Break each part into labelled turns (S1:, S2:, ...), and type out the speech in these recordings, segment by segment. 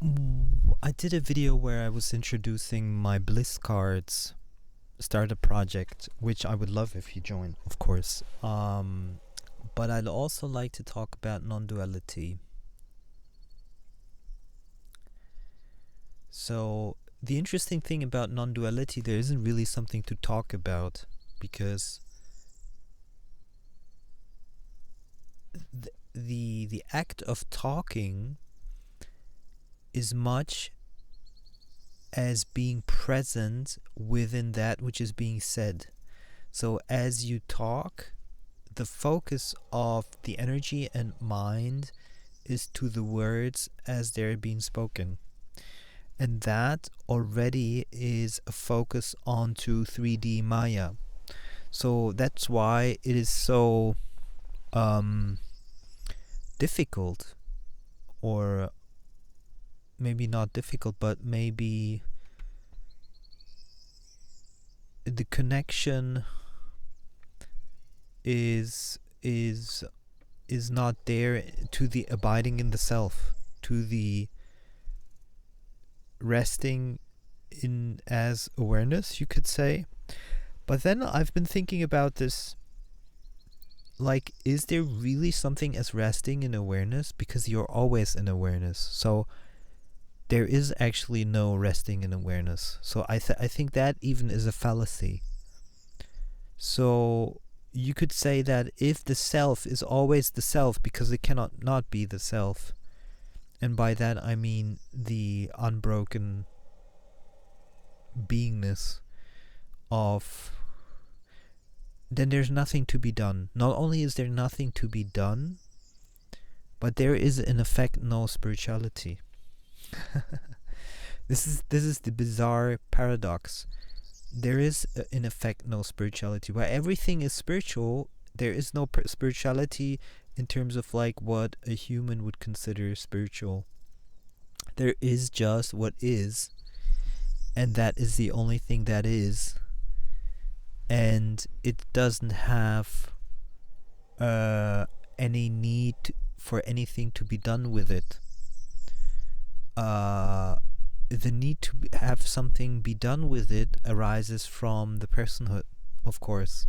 S1: I did a video where I was introducing my Bliss cards starter project, which I would love if you join, of course. But I'd also like to talk about non-duality. So the interesting thing about non-duality, there isn't really something to talk about, because the act of talking is much as being present within that which is being said. So as you talk, the focus of the energy and mind is to the words as they're being spoken. And that already is a focus onto 3D Maya. So that's why it is so difficult, or maybe not difficult, but maybe the connection is not there to the abiding in the self, to the resting in as awareness, you could say. But then I've been thinking about this, like, is there really something as resting in awareness? Because you're always in awareness. So there is actually no resting in awareness. So I think that even is a fallacy. So you could say that if the self is always the self, because it cannot not be the self, and by that I mean the unbroken beingness of, then there's nothing to be done. Not only is there nothing to be done, but there is in effect no spirituality. This is the bizarre paradox. There is in effect no spirituality. While everything is spiritual, there is no spirituality in terms of like what a human would consider spiritual. There is just what is, and that is the only thing that is, and it doesn't have any need for anything to be done with it. The need to have something be done with it arises from the personhood, of course.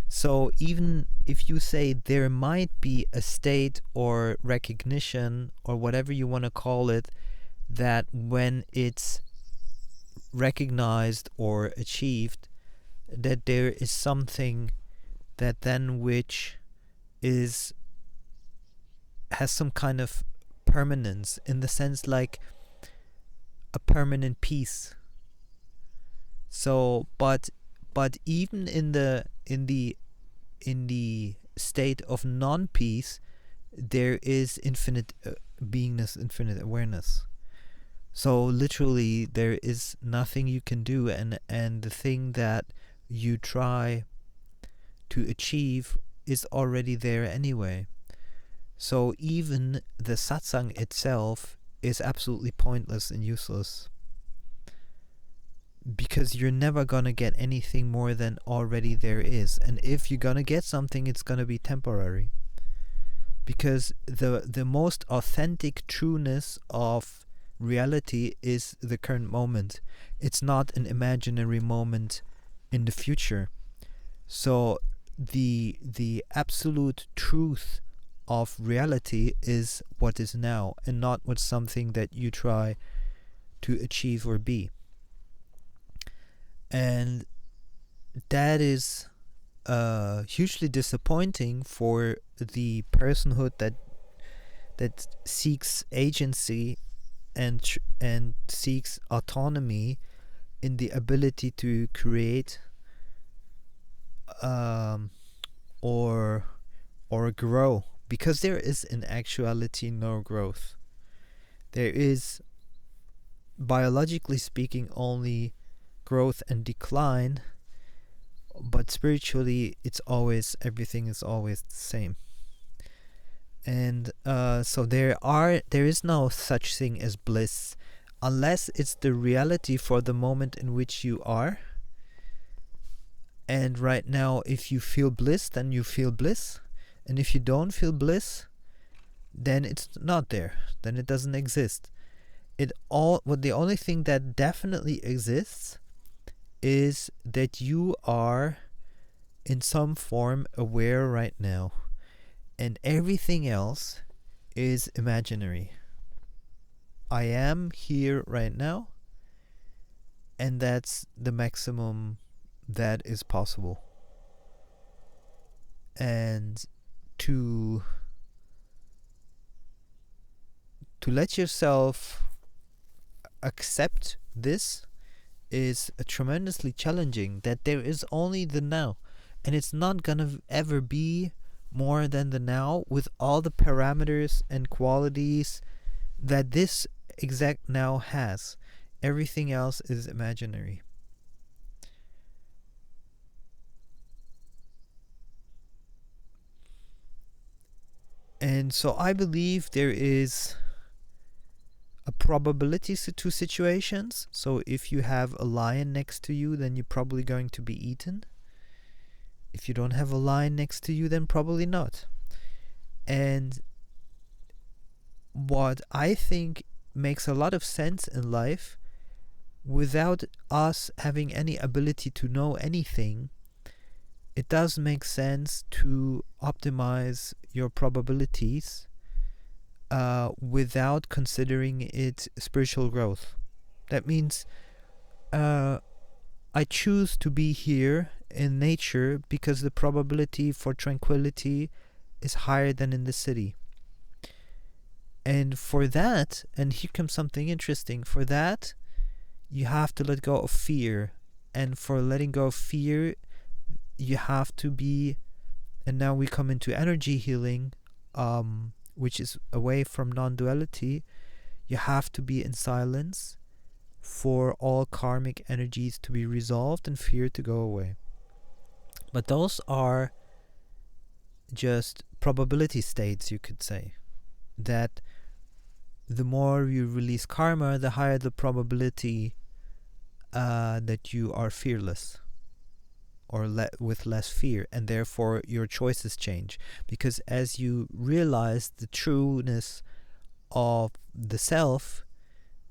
S1: So even if you say there might be a state or recognition or whatever you want to call it, that when it's recognized or achieved, that there is something that then which has some kind of permanence, in the sense like a permanent peace. So but even in the state of non-peace, there is infinite beingness, infinite awareness. So literally there is nothing you can do, and the thing that you try to achieve is already there anyway. So even the satsang itself is absolutely pointless and useless, because you're never gonna get anything more than already there is. And if you're gonna get something, it's gonna be temporary, because the most authentic trueness of reality is the current moment. It's not an imaginary moment in the future. So the absolute truth of reality is what is now, and not what's something that you try to achieve or be. And that is hugely disappointing for the personhood that seeks agency and seeks autonomy in the ability to create or grow, because there is in actuality no growth. There is, biologically speaking, only growth and decline, but spiritually it's always, everything is always the same. And so there is no such thing as bliss, unless it's the reality for the moment in which you are. And right now, if you feel bliss, then you feel bliss. And if you don't feel bliss, then it's not there. Then it doesn't exist. The only thing that definitely exists is that you are in some form aware right now, and everything else is imaginary. I am here right now, and that's the maximum that is possible. And to let yourself accept this is tremendously challenging, that there is only the now, and it's not gonna ever be more than the now, with all the parameters and qualities that this exact now has. Everything else is imaginary. And so I believe there is a probability to situations. So if you have a lion next to you, then you're probably going to be eaten. If you don't have a lion next to you, then probably not. And what I think makes a lot of sense in life, without us having any ability to know anything, it does make sense to optimize your probabilities without considering it spiritual growth. That means I choose to be here in nature because the probability for tranquility is higher than in the city. And for that, and here comes something interesting, for that you have to let go of fear. And for letting go of fear, you have to be, and now we come into energy healing, which is away from non-duality. You have to be in silence for all karmic energies to be resolved and fear to go away. But those are just probability states, you could say. That the more you release karma, the higher the probability that you are fearless, or with less fear, and therefore your choices change. Because as you realize the trueness of the self,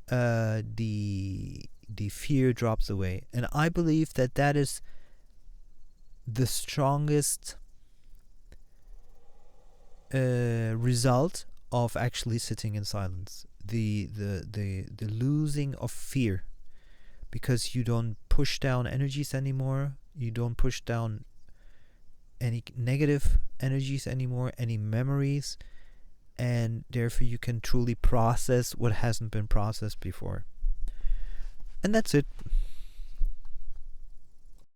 S1: the fear drops away. And I believe that that is the strongest result of actually sitting in silence. The losing of fear, because you don't push down energies anymore. You don't push down any negative energies anymore, any memories, and therefore you can truly process what hasn't been processed before. And that's it.